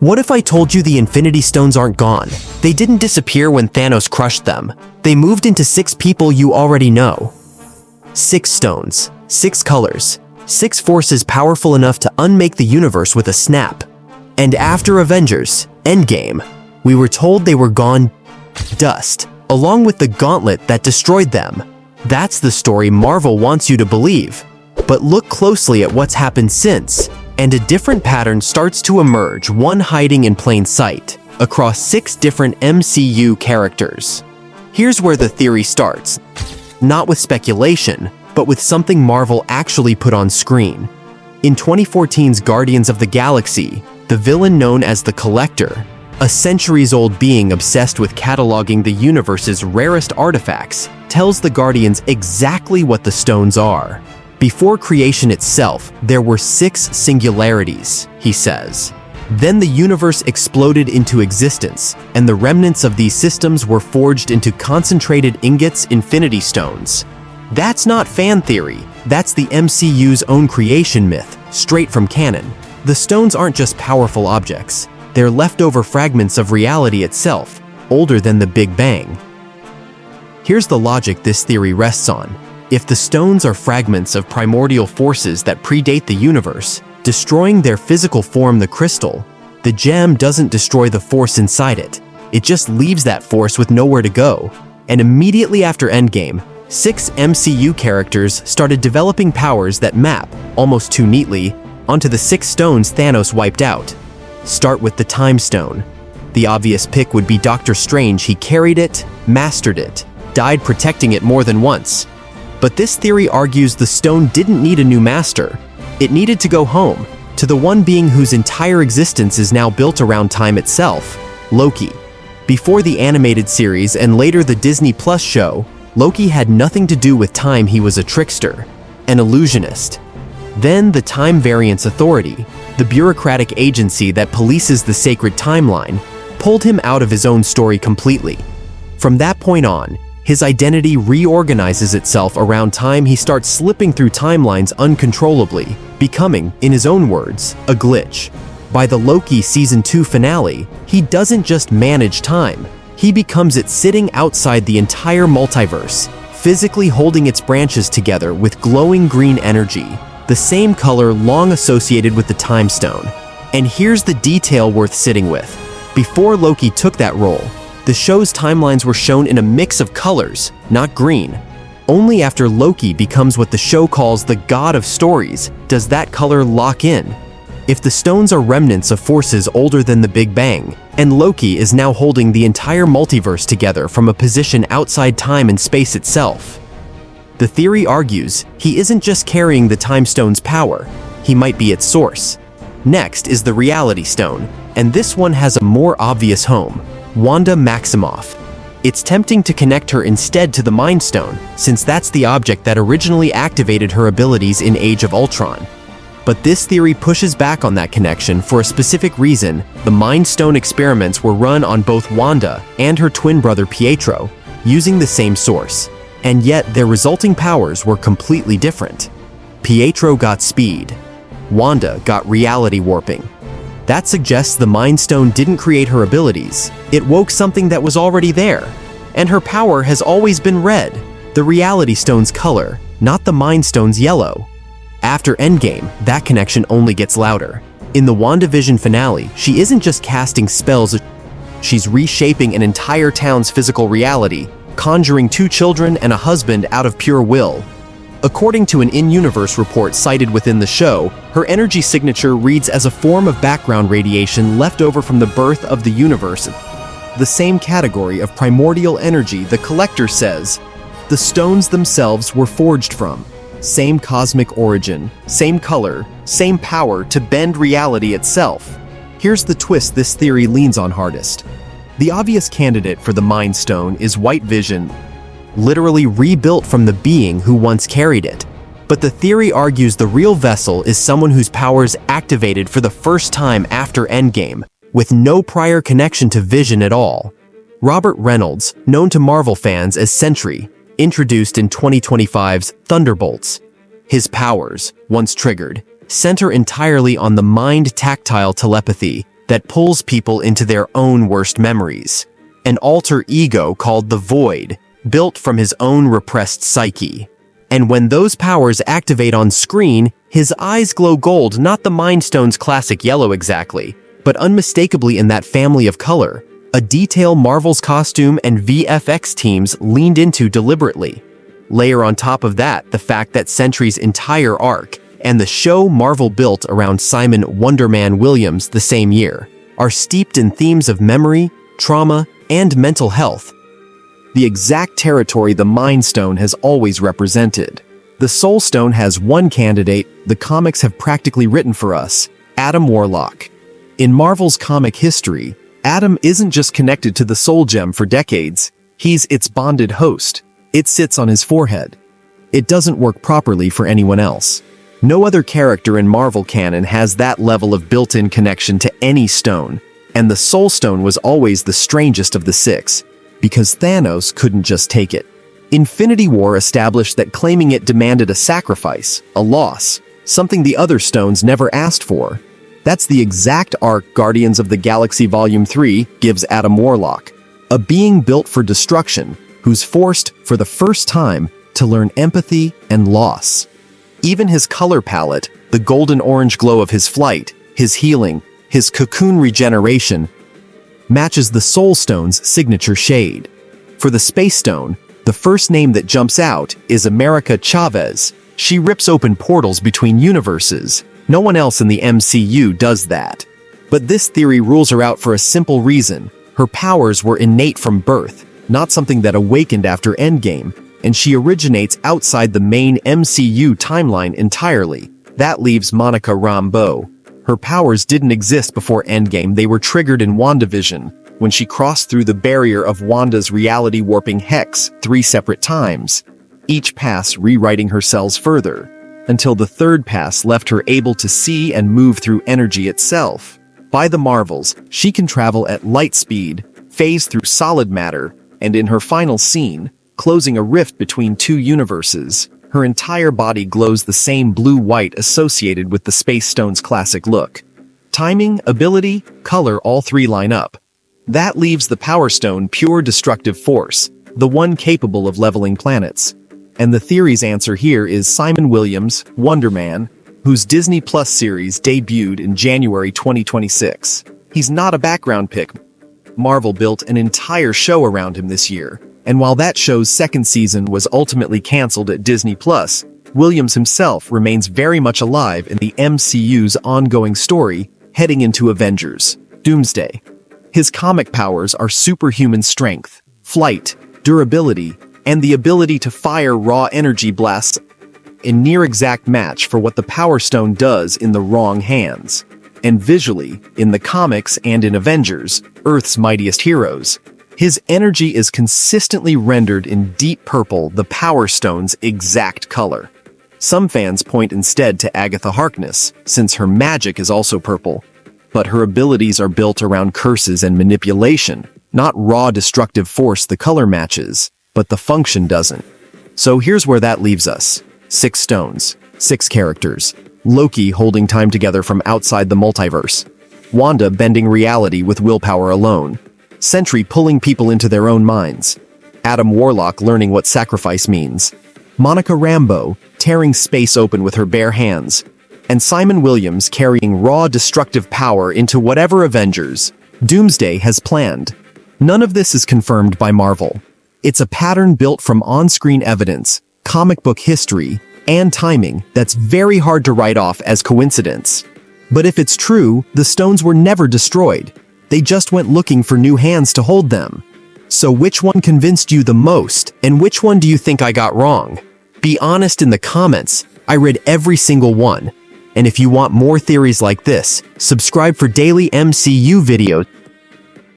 What if I told you the Infinity Stones aren't gone? They didn't disappear when Thanos crushed them. They moved into 6 people you already know. 6 stones, 6 colors, 6 forces powerful enough to unmake the universe with a snap. And after Avengers, Endgame, we were told they were gone dust, along with the gauntlet that destroyed them. That's the story Marvel wants you to believe. But look closely at what's happened since, and a different pattern starts to emerge, one hiding in plain sight, across 6 different MCU characters. Here's where the theory starts. Not with speculation, but with something Marvel actually put on screen. In 2014's Guardians of the Galaxy, the villain known as the Collector, a centuries-old being obsessed with cataloging the universe's rarest artifacts, tells the Guardians exactly what the stones are. Before creation itself, there were 6 singularities, he says. Then the universe exploded into existence, and the remnants of these systems were forged into concentrated ingots, Infinity Stones. That's not fan theory, that's the MCU's own creation myth, straight from canon. The stones aren't just powerful objects, they're leftover fragments of reality itself, older than the Big Bang. Here's the logic this theory rests on. If the stones are fragments of primordial forces that predate the universe, destroying their physical form, the crystal, the gem doesn't destroy the force inside it. It just leaves that force with nowhere to go. And immediately after Endgame, 6 MCU characters started developing powers that map, almost too neatly, onto the 6 stones Thanos wiped out. Start with the Time Stone. The obvious pick would be Doctor Strange. He carried it, mastered it, died protecting it more than once. But this theory argues the stone didn't need a new master. It needed to go home, to the one being whose entire existence is now built around time itself, Loki. Before the animated series and later the Disney Plus show, Loki had nothing to do with time. He was a trickster, an illusionist. Then the Time Variance Authority, the bureaucratic agency that polices the sacred timeline, pulled him out of his own story completely. From that point on, his identity reorganizes itself around time. He starts slipping through timelines uncontrollably, becoming, in his own words, a glitch. By the Loki Season 2 finale, he doesn't just manage time, he becomes it, sitting outside the entire multiverse, physically holding its branches together with glowing green energy, the same color long associated with the Time Stone. And here's the detail worth sitting with. Before Loki took that role, the show's timelines were shown in a mix of colors, not green. Only after Loki becomes what the show calls the God of Stories does that color lock in. If the stones are remnants of forces older than the Big Bang, and Loki is now holding the entire multiverse together from a position outside time and space itself, the theory argues he isn't just carrying the Time Stone's power, he might be its source. Next is the Reality Stone, and this one has a more obvious home. Wanda Maximoff. It's tempting to connect her instead to the Mind Stone, since that's the object that originally activated her abilities in Age of Ultron. But this theory pushes back on that connection for a specific reason. The Mind Stone experiments were run on both Wanda and her twin brother Pietro, using the same source. And yet their resulting powers were completely different. Pietro got speed. Wanda got reality warping. That suggests the Mind Stone didn't create her abilities, it woke something that was already there. And her power has always been red, the Reality Stone's color, not the Mind Stone's yellow. After Endgame, that connection only gets louder. In the WandaVision finale, she isn't just casting spells, she's reshaping an entire town's physical reality, conjuring 2 children and a husband out of pure will. According to an in-universe report cited within the show, her energy signature reads as a form of background radiation left over from the birth of the universe, the same category of primordial energy the Collector says the stones themselves were forged from. Same cosmic origin, same color, same power to bend reality itself. Here's the twist this theory leans on hardest. The obvious candidate for the Mind Stone is White Vision, literally rebuilt from the being who once carried it. But the theory argues the real vessel is someone whose powers activated for the first time after Endgame, with no prior connection to Vision at all. Robert Reynolds, known to Marvel fans as Sentry, introduced in 2025's Thunderbolts. His powers, once triggered, center entirely on the mind tactile telepathy, that pulls people into their own worst memories. An alter ego called the Void, built from his own repressed psyche. And when those powers activate on screen, his eyes glow gold, not the Mind Stone's classic yellow exactly, but unmistakably in that family of color, a detail Marvel's costume and VFX teams leaned into deliberately. Layer on top of that the fact that Sentry's entire arc, and the show Marvel built around Simon Wonder Man Williams the same year, are steeped in themes of memory, trauma, and mental health. The exact territory the Mind Stone has always represented. The Soul Stone has one candidate the comics have practically written for us: Adam Warlock. In Marvel's comic history, Adam isn't just connected to the Soul Gem for decades, he's its bonded host. It sits on his forehead. It doesn't work properly for anyone else. No other character in Marvel canon has that level of built-in connection to any stone, and the Soul Stone was always the strangest of the six, because Thanos couldn't just take it. Infinity War established that claiming it demanded a sacrifice, a loss, something the other stones never asked for. That's the exact arc Guardians of the Galaxy Volume 3 gives Adam Warlock, a being built for destruction, who's forced, for the first time, to learn empathy and loss. Even his color palette, the golden-orange glow of his flight, his healing, his cocoon regeneration, matches the Soul Stone's signature shade. For the Space Stone, the first name that jumps out is America Chavez. She rips open portals between universes. No one else in the MCU does that. But this theory rules her out for a simple reason. Her powers were innate from birth, not something that awakened after Endgame, and she originates outside the main MCU timeline entirely. That leaves Monica Rambeau. Her powers didn't exist before Endgame, they were triggered in WandaVision, when she crossed through the barrier of Wanda's reality-warping hex 3 separate times, each pass rewriting her cells further, until the third pass left her able to see and move through energy itself. By the Marvels, she can travel at light speed, phase through solid matter, and in her final scene, closing a rift between two universes, her entire body glows the same blue-white associated with the Space Stone's classic look. Timing, ability, color, all three line up. That leaves the Power Stone pure destructive force, the one capable of leveling planets. And the theory's answer here is Simon Williams, Wonder Man, whose Disney Plus series debuted in January 2026. He's not a background pick. Marvel built an entire show around him this year, and while that show's second season was ultimately canceled at Disney Plus, Williams himself remains very much alive in the MCU's ongoing story heading into Avengers: Doomsday. His comic powers are superhuman strength, flight, durability, and the ability to fire raw energy blasts, a near-exact match for what the Power Stone does in the wrong hands. And visually, in the comics and in Avengers, Earth's mightiest heroes, his energy is consistently rendered in deep purple, the Power Stone's exact color. Some fans point instead to Agatha Harkness, since her magic is also purple. But her abilities are built around curses and manipulation, not raw destructive force the color matches, but the function doesn't. So here's where that leaves us. 6 stones, 6 characters. Loki holding time together from outside the multiverse. Wanda bending reality with willpower alone. Sentry pulling people into their own minds. Adam Warlock learning what sacrifice means. Monica Rambeau tearing space open with her bare hands. And Simon Williams carrying raw destructive power into whatever Avengers Doomsday has planned. None of this is confirmed by Marvel. It's a pattern built from on-screen evidence, comic book history, and timing that's very hard to write off as coincidence. But if it's true, the stones were never destroyed. They just went looking for new hands to hold them. So which one convinced you the most, and which one do you think I got wrong? Be honest in the comments. I read every single one. And if you want more theories like this, subscribe for daily MCU videos.